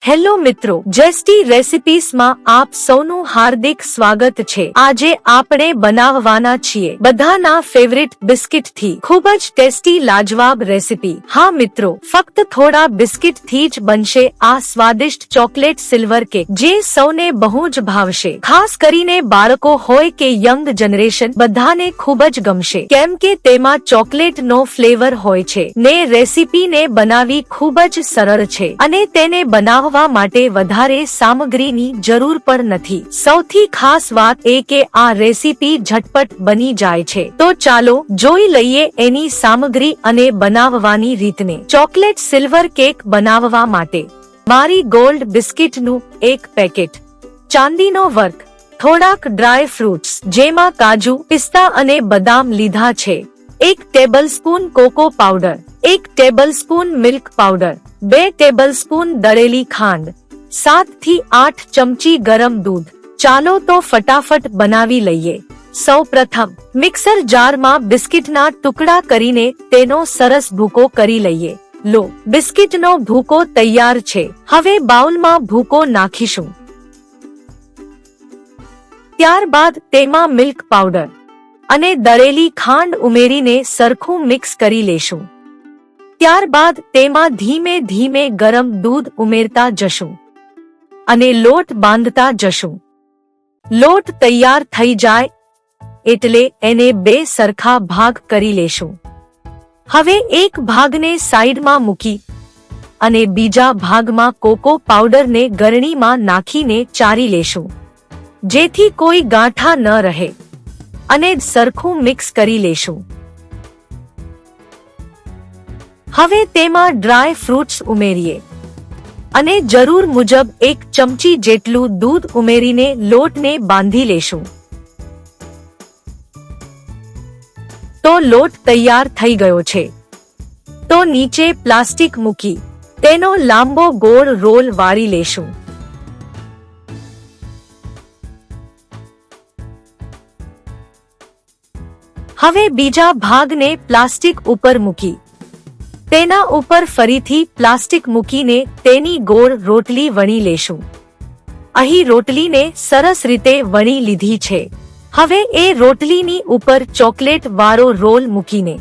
Hello મિત્રો, જેસ્ટી રેસિપીઝમાં આપ સૌનું હાર્દિક સ્વાગત છે। આજે આપણે બનાવવાના છીએ બધાના ફેવરિટ બિસ્કિટ થી ખૂબ જ ટેસ્ટી લાજવાબ રેસિપી। હા મિત્રો, ફક્ત થોડા બિસ્કિટ થી જ બનશે આ સ્વાદિષ્ટ ચોકલેટ સિલ્વર કેક, જે સૌને બહુ જ ભાવશે। ખાસ કરીને બાળકો હોય કે યંગ જનરેશન, બધાને ખૂબ જ ગમશે, કેમ કે તેમાં ચોકલેટ નો ફ્લેવર હોય છે ને રેસિપીને બનાવી ખૂબ જ સરળ છે અને તેને બનાવવા માટે વધારે સામગ્રીની જરૂર પણ નથી। સૌથી ખાસ વાત એ કે આ રેસિપી ઝટપટ બની જાય છે। તો ચાલો જોઈ લઈએ એની સામગ્રી અને બનાવવાની રીતને। ચોકલેટ સિલ્વર કેક બનાવવા માટે મારી ગોલ્ડ બિસ્કિટનું એક પેકેટ, ચાંદીનો વર્ક, થોડાક ડ્રાય ફ્રૂટ્સ જેમાં કાજુ, પિસ્તા અને બદામ લીધા છે, 1 tablespoon cocoa powder, 1 tablespoon milk powder, 2 tablespoon દળેલી ખાંડ, 7 થી 8 ચમચી ગરમ દૂધ। ચાલો તો ફટાફટ બનાવી લઈએ। સૌ પ્રથમ મિક્સર જારમાં બિસ્કિટના ટુકડા કરીને તેનો સરસ ભૂકો કરી લઈએ। લો, બિસ્કિટનો ભૂકો તૈયાર છે। હવે બાઉલમાં ભૂકો નાખીશું। ત્યારબાદ તેમાં મિલ્ક પાવડર અને દળેલી ખાંડ ઉમેરીને સરખું મિક્સ કરી લેશું। ત્યારબાદ તેમાં ધીમે ધીમે ગરમ દૂધ ઉમેરતા જશું અને લોટ બાંધતા જશું। લોટ તૈયાર થઈ જાય એટલે એને 2 સરખા ભાગ કરી લેશું। હવે એક ભાગને સાઈડમાં મૂકી અને બીજા ભાગમાં કોકો પાવડરને ગરણીમાં નાખીને ચારી લેશું, જેથી કોઈ ગાંઠા ન રહે, અને સરખું મિક્સ કરી લેશું। હવે તેમાં ડ્રાય ફ્રૂટ્સ ઉમેરીએ અને જરૂર મુજબ 1 ચમચી જેટલું દૂધ ઉમેરીને લોટને બાંધી લેશું। તો લોટ તૈયાર થઈ ગયો છે। તો નીચે પ્લાસ્ટિક મૂકી તેનો લાંબો ગોળ રોલ વાળી લેશું। હવે બીજા ભાગને પ્લાસ્ટિક ઉપર મૂકી તેના ઉપર ફરીથી પ્લાસ્ટિક મૂકીને તેની ગોળ રોટલી વણી લેશું। અહીં રોટલીને સરસ રીતે વણી લીધી છે। હવે એ રોટલીની ઉપર ચોકલેટ વાળો રોલ મૂકીને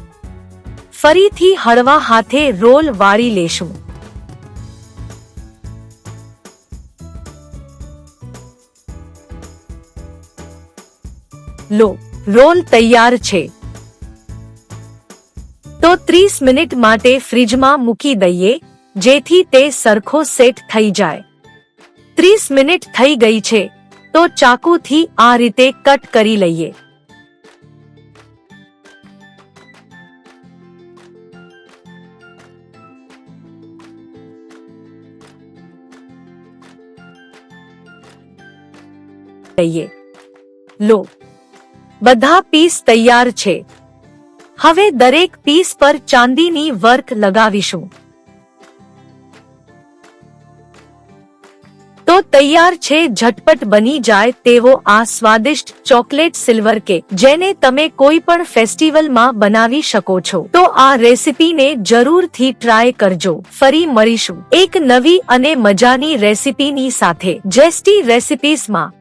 ફરીથી હળવા હાથે રોલ વાળી લેશું। લો, રોલ તૈયાર છે। તો 30 મિનિટ માટે ફ્રીજમાં મૂકી દઈએ, જેથી તે સરખો સેટ થઈ જાય। 30 મિનિટ થઈ ગઈ છે તો ચાકુથી આ રીતે કટ કરી લઈએ। લો, બધા પીસ તૈયાર છે। હવે દરેક પીસ પર ચાંદીની વર્ક લગાવીશું। તો તૈયાર છે ઝટપટ બની જાય તેવો આ સ્વાદિષ્ટ ચોકલેટ સિલ્વર કેક, જેને તમે કોઈ પણ ફેસ્ટિવલમાં બનાવી શકો છો। તો આ રેસિપીને જરૂરથી ટ્રાય કરજો। ફરી મળીશું એક નવી અને મજાની રેસિપીની સાથે। જેસ્ટી રેસિપીઝમાં